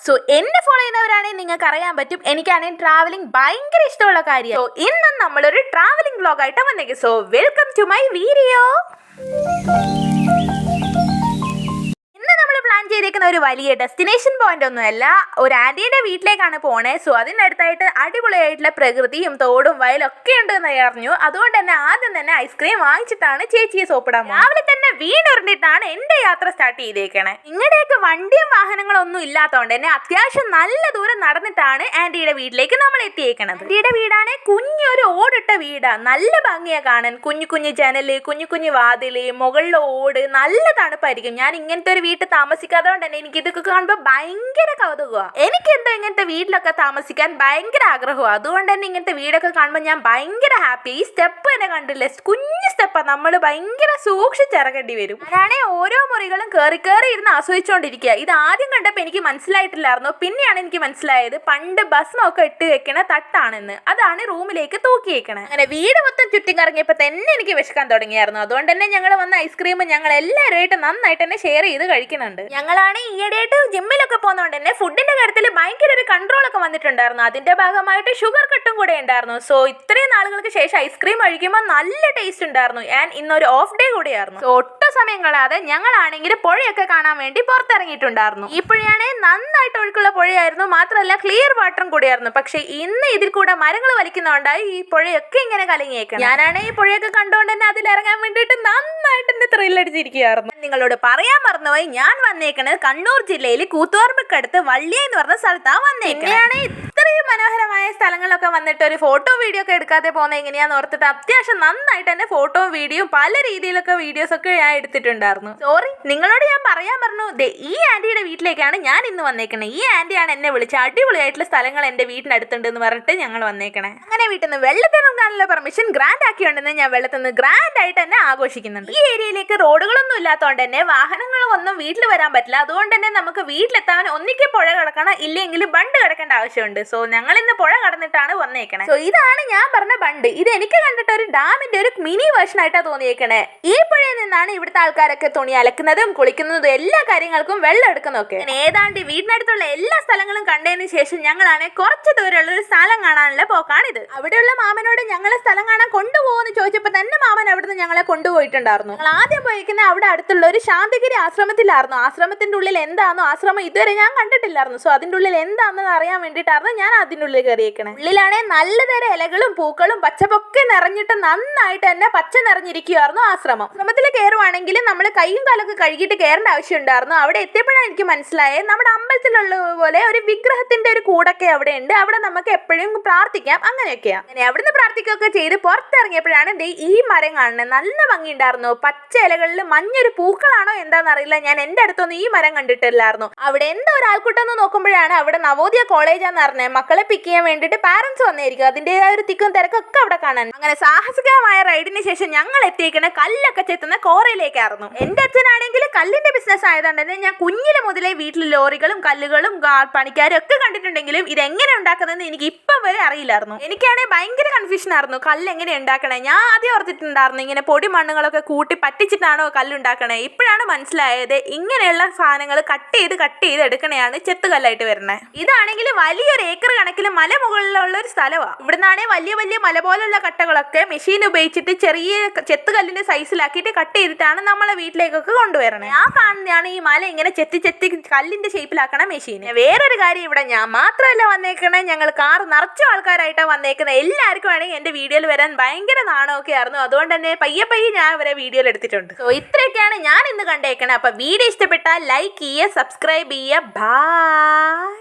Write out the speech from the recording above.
So എന്നെ follow ചെയ്യുന്നവരാണെങ്കിൽ നിങ്ങൾക്ക് അറിയാൻ പറ്റും എനിക്കാണെങ്കിൽ ട്രാവലിംഗ് ഭയങ്കര ഇഷ്ടമുള്ള കാര്യം. സോ ഇന്നും നമ്മളൊരു ട്രാവലിംഗ് വ്ലോഗായിട്ട് വന്നേക്കും. So welcome to my video. ചെയ്തേക്കുന്ന ഒരു വലിയ ഡെസ്റ്റിനേഷൻ പോയിന്റ് ഒന്നുമല്ല, ഒരു ആന്റിയുടെ വീട്ടിലേക്കാണ് പോണേ. സോ അതിനടുത്തായിട്ട് അടിപൊളിയായിട്ടുള്ള പ്രകൃതിയും തോടും വയലൊക്കെ ഉണ്ടെന്ന് അറിഞ്ഞു. അതുകൊണ്ട് തന്നെ ആദ്യം തന്നെ ഐസ്ക്രീം വാങ്ങിച്ചിട്ടാണ് ചേച്ചിയെ സോപ്പിടാൻ. രാവിലെ തന്നെ വീണുരുണ്ടിട്ടാണ് എന്റെ യാത്ര സ്റ്റാർട്ട് ചെയ്തേക്കണേ. നിങ്ങളുടെയൊക്കെ വണ്ടിയും വാഹനങ്ങളൊന്നും ഇല്ലാത്തതുകൊണ്ട് തന്നെ അത്യാവശ്യം നല്ല ദൂരം നടന്നിട്ടാണ് ആന്റിയുടെ വീട്ടിലേക്ക് നമ്മൾ എത്തിയേക്കണത്. ആന്റിയുടെ വീടാണ് കുഞ്ഞൊരു ഓടിട്ട വീടാ, നല്ല ഭംഗിയാ കാണാൻ. കുഞ്ഞു കുഞ്ഞു ജനല്, കുഞ്ഞു കുഞ്ഞു വാതില്, മുകളിലെ ഓട്, നല്ല തണുപ്പായിരിക്കും. ഞാൻ ഇങ്ങനത്തെ ഒരു വീട്ടിൽ താമസിക്കാതെ തന്നെ എനിക്ക് ഇതൊക്കെ കാണുമ്പോൾ ഭയങ്കര കൗതുകമാണ്. എനിക്ക് എന്തോ ഇങ്ങനത്തെ വീട്ടിലൊക്കെ താമസിക്കാൻ ഭയങ്കര ആഗ്രഹമാണ്. അതുകൊണ്ട് തന്നെ ഇങ്ങനത്തെ വീടൊക്കെ കാണുമ്പോൾ ഞാൻ ഭയങ്കര ഹാപ്പി. ഈ സ്റ്റെപ്പ് തന്നെ കണ്ടില്ലേ, കുഞ്ഞു സ്റ്റെപ്പാണ്, നമ്മൾ ഭയങ്കര സൂക്ഷിച്ചിറങ്ങേണ്ടി വരും. ഞാനാണെ ഓരോ മുറികളും കയറി കയറി ഇരുന്ന് ആസ്വദിച്ചുകൊണ്ടിരിക്കുക. ഇത് ആദ്യം കണ്ടപ്പോൾ എനിക്ക് മനസ്സിലായിട്ടില്ലായിരുന്നു. പിന്നെയാണ് എനിക്ക് മനസ്സിലായത് പണ്ട് ഭസ്മൊക്കെ ഇട്ട് വെക്കണ തട്ടാണെന്ന്. അതാണ് റൂമിലേക്ക് തൂക്കി വെക്കണേ. അങ്ങനെ വീട് മൊത്തം ചുറ്റി കറങ്ങിയപ്പോൾ തന്നെ എനിക്ക് വിശക്കാൻ തുടങ്ങിയായിരുന്നു. അതുകൊണ്ട് തന്നെ ഞങ്ങൾ വന്ന ഐസ്ക്രീം ഞങ്ങൾ എല്ലാവരുമായിട്ട് നന്നായിട്ട് തന്നെ ഷെയർ ചെയ്ത് കഴിക്കുന്നുണ്ട്. ഞങ്ങളാണ് ഈയിടെയായിട്ട് ജിമ്മിലൊക്കെ പോകുന്നതുകൊണ്ട് തന്നെ ഫുഡിന്റെ കാര്യത്തിൽ ഭയങ്കര ഒരു കൺട്രോൾ ഒക്കെ വന്നിട്ടുണ്ടായിരുന്നു. അതിന്റെ ഭാഗമായിട്ട് ഷുഗർ കട്ടും കൂടെ ഉണ്ടായിരുന്നു. സോ ഇത്രയും നാളുകൾക്ക് ശേഷം ഐസ്ക്രീം കഴിക്കുമ്പോൾ നല്ല ടേസ്റ്റ് ഉണ്ടായിരുന്നു. ഞാൻ ഇന്നൊരു ഓഫ് ഡേ കൂടിയായിരുന്നു. സോ ഒട്ടും സമയം കളയാതെ ഞങ്ങളാണെങ്കിൽ പുഴയൊക്കെ കാണാൻ വേണ്ടി പുറത്തിറങ്ങിയിട്ടുണ്ടായിരുന്നു. ഈ പുഴയാണെങ്കിൽ നന്നായിട്ട് ഒഴുക്കുള്ള പുഴയായിരുന്നു. മാത്രമല്ല ക്ലിയർ വാട്ടറും കൂടിയായിരുന്നു. പക്ഷെ ഇന്ന് ഇതിൽ കൂടെ മരങ്ങൾ വലിക്കുന്നതുകൊണ്ടായി ഈ പുഴയൊക്കെ ഇങ്ങനെ കലങ്ങിയേക്കണം. ഞാനാണ് ഈ പുഴയൊക്കെ കണ്ടുകൊണ്ട് തന്നെ അതിലിറങ്ങാൻ വേണ്ടിയിട്ട് നന്നായിട്ട് എന്നെ ത്രില്ലടിച്ചിരിക്കുകയായിരുന്നു. നിങ്ങളോട് പറയാൻ മറന്നുപോയി, ഞാൻ വന്നേക്കണത് കണ്ണൂർ ജില്ലയിൽ കൂത്തുപറമ്പക്കടുത്ത് വള്ളിയ എന്ന് പറഞ്ഞ സ്ഥലത്താണ് വന്നേക്കണേ. ഇത്രയും മനോഹരമായ സ്ഥലങ്ങളൊക്കെ വന്നിട്ട് ഒരു ഫോട്ടോ വീഡിയോ ഒക്കെ എടുക്കാതെ പോകുന്നത് എങ്ങനെയാന്ന് ഓർത്തിട്ട് അത്യാവശ്യം നന്നായിട്ട് തന്നെ ഫോട്ടോയും വീഡിയോയും പല രീതിയിലൊക്കെ വീഡിയോസ് ഒക്കെ ഞാൻ എടുത്തിട്ടുണ്ടായിരുന്നു. സോറി, നിങ്ങളോട് ഞാൻ പറയാൻ പറഞ്ഞു, ഈ ആന്റിയുടെ വീട്ടിലേക്കാണ് ഞാൻ ഇന്ന് വന്നേക്കണേ. ഈ ആന്റിയാണ് എന്നെ വിളിച്ച് അടിപൊളിയായിട്ടുള്ള സ്ഥലങ്ങൾ എന്റെ വീടിന്റെ അടുത്തുണ്ട് എന്ന് പറഞ്ഞിട്ട് ഞങ്ങൾ വന്നേക്കണേ. അങ്ങനെ വീട്ടിൽ നിന്ന് വെള്ളത്തിനിറങ്ങാനുള്ള പെർമിഷൻ ഗ്രാൻഡ് ആക്കിയോണ്ടെന്ന് ഞാൻ വെള്ളത്തിൽ നിന്ന് ഗ്രാൻഡ് ആയിട്ട് തന്നെ ആഘോഷിക്കുന്നുണ്ട്. ഈ ഏരിയയിലേക്ക് റോഡുകളൊന്നും ഇല്ലാത്തതുകൊണ്ട് തന്നെ വാഹനങ്ങളൊന്നും വീട്ടിൽ വരാൻ പറ്റില്ല. അതുകൊണ്ട് തന്നെ നമുക്ക് വീട്ടിലെത്താൻ ഒന്നിക്ക് പുഴ കിടക്കണം, ഇല്ലെങ്കിൽ ബണ്ട് കിടക്കേണ്ട ആവശ്യമുണ്ട്. സോ ഞങ്ങൾ ഇന്ന് പുഴ കടന്നിട്ടാണ് വന്നേക്കണേ. സോ ഇതാണ് ഞാൻ പറഞ്ഞ ബണ്ട്. ഇത് എനിക്ക് കണ്ടിട്ട് ഒരു ഡാമിന്റെ ഒരു മിനി വേർഷൻ ആയിട്ടാണ് തോന്നിയേക്കണേ. ഈ പുഴയിൽ നിന്നാണ് ഇവിടുത്തെ ആൾക്കാരൊക്കെ തുണി അലക്കുന്നതും കുളിക്കുന്നതും എല്ലാ കാര്യങ്ങൾക്കും വെള്ളം എടുക്കുന്നതൊക്കെ. ഏതാണ്ട് വീടിനടുത്തുള്ള എല്ലാ സ്ഥലങ്ങളും കണ്ടതിന് ശേഷം ഞങ്ങളാണ് കുറച്ച് ദൂരമുള്ള ഒരു സ്ഥലം കാണാനുള്ള പോക്കാണിത്. അവിടെയുള്ള മാമനോട് ഞങ്ങളെ സ്ഥലം കാണാൻ കൊണ്ടുപോകുമെന്ന് ചോദിച്ചപ്പോൾ തന്നെ മാമൻ അവിടുന്ന് ഞങ്ങളെ കൊണ്ടുപോയിട്ടുണ്ടായിരുന്നു. ഞങ്ങൾ ആദ്യം പോയിരിക്കുന്ന അവിടെ അടുത്തുള്ള ഒരു ശാന്തിഗിരി ആശ്രമത്തിലായിരുന്നു. ആശ്രമത്തിന്റെ ഉള്ളിൽ എന്താണോ ആശ്രമം ഇതുവരെ ഞാൻ കണ്ടിട്ടില്ലായിരുന്നു. സോ അതിന്റെ ഉള്ളിൽ എന്താണെന്ന് അറിയാൻ വേണ്ടിയിട്ടായിരുന്നു ഞാൻ അതിൻ്റെ ഉള്ളിൽ കയറിയേക്കണേ. ഉള്ളിലാണെ നല്ലതരം ഇലകളും പൂക്കളും പച്ചപ്പൊക്കെ നിറഞ്ഞിട്ട് നന്നായിട്ട് തന്നെ പച്ച നിറഞ്ഞിരിക്കുകയായിരുന്നു ആശ്രമം. ആശ്രമത്തിൽ കയറുവാണെങ്കിൽ നമ്മൾ കൈയും കാലൊക്കെ കഴുകിയിട്ട് കയറേണ്ട ആവശ്യം ഉണ്ടായിരുന്നു. അവിടെ എത്തിയപ്പോഴാണ് എനിക്ക് മനസ്സിലായത് നമ്മുടെ അമ്പലത്തിലുള്ള പോലെ ഒരു വിഗ്രഹത്തിന്റെ ഒരു കൂടൊക്കെ അവിടെ ഉണ്ട്. അവിടെ നമുക്ക് എപ്പോഴും പ്രാർത്ഥിക്കാം, അങ്ങനെയൊക്കെയാ. അങ്ങനെ അവിടുന്ന് പ്രാർത്ഥിക്കുകയൊക്കെ ചെയ്ത് പുറത്തിറങ്ങിയപ്പോഴാണ് ഈ മരം കാണുന്നത്. നല്ല ഭംഗി ഉണ്ടായിരുന്നു. പച്ച ഇലകളിൽ മഞ്ഞൊരു പൂക്കളാണോ എന്താണെന്നറിയില്ല. ഞാൻ എന്റെ അടുത്തൊന്നും ഈ മരം കണ്ടിട്ടില്ലായിരുന്നു. അവിടെ എന്താ ഒരാൾക്കൂട്ടെന്ന് നോക്കുമ്പോഴാണ് അവിടെ നവോദയ കോളേജാന്ന് പറഞ്ഞത്. മക്കളെ പിക്ക് ചെയ്യാൻ വേണ്ടിയിട്ട് പാരന്റ്സ് വന്നിരിക്കും. അതിൻ്റെതായ ഒരു തിക്കും തിരക്കൊക്കെ അവിടെ കാണാൻ. അങ്ങനെ സാഹസികമായ റൈഡിന് ശേഷം ഞങ്ങൾ എത്തിയേക്കണ കല്ലൊക്കെ ചെത്തുന്ന കോറയിലേക്കായിരുന്നു. എന്റെ അച്ഛനാണെങ്കിൽ കല്ലിന്റെ ബിസിനസ് ആയതുകൊണ്ട് തന്നെ ഞാൻ കുഞ്ഞിലെ മുതലേ വീട്ടിൽ ലോറികളും കല്ലുകളും പണിക്കാരും ഒക്കെ കണ്ടിട്ടുണ്ടെങ്കിലും ഇതെങ്ങനെ ഉണ്ടാക്കുന്നതെന്ന് എനിക്ക് ഇപ്പം വരെ അറിയില്ലായിരുന്നു. എനിക്കാണെങ്കിൽ ഭയങ്കര കൺഫ്യൂഷൻ ആയിരുന്നു കല്ല് എങ്ങനെ ഉണ്ടാക്കണേ. ഞാൻ ആദ്യം ഓർത്തിട്ടുണ്ടായിരുന്നു ഇങ്ങനെ പൊടി മണ്ണുകളൊക്കെ കൂട്ടി പറ്റിച്ചിട്ടാണോ കല്ലുണ്ടാക്കണേ. ഇപ്പോഴാണ് മനസ്സിലായത് ഇങ്ങനെയുള്ള സാധനങ്ങൾ കട്ട് ചെയ്ത് എടുക്കണയാണ് ചെത്തുകല്ലായിട്ട് വരുന്നത്. ഇതാണെങ്കിൽ വലിയൊരു ഏക്കർ കണക്കിൽ മല മുകളിലുള്ള ഒരു സ്ഥലമാണ്. ഇവിടുന്നാണെങ്കിൽ വലിയ വലിയ മല പോലുള്ള കട്ടകളൊക്കെ മെഷീൻ ഉപയോഗിച്ചിട്ട് ചെറിയ ചെത്തുകല്ലിന്റെ സൈസിലാക്കിയിട്ട് കട്ട് ചെയ്തിട്ടാണ് നമ്മളെ വീട്ടിലേക്കൊക്കെ കൊണ്ടുവരണേ. ആ കാണുന്നതാണ് ഈ മല ഇങ്ങനെ ചെത്തി കല്ലിന്റെ ഷേപ്പിലാക്കണ മെഷീൻ. വേറൊരു കാര്യം, ഇവിടെ ഞാൻ മാത്രമല്ല വന്നേക്കണേ, ഞങ്ങൾ കാർ നിറച്ച ആൾക്കാരായിട്ടാണ് വന്നേക്കുന്നത്. എല്ലാവർക്കും ആണെങ്കിൽ എന്റെ വീഡിയോയിൽ വരാൻ ഭയങ്കര നാണമൊക്കെ ആയിരുന്നു. അതുകൊണ്ട് തന്നെ പയ്യെ ഞാൻ വരെ വീഡിയോയിൽ എടുത്തിട്ടുണ്ട്. സോ ഇത്രയൊക്കെയാണ് ഞാൻ ഇന്ന് കണ്ടേക്കണേ. അപ്പൊ വീഡിയോ ഇഷ്ടപ്പെട്ടാൽ ലൈക്ക് ചെയ്യുക, സബ്സ്ക്രൈബ് ചെയ്യുക. ബൈ.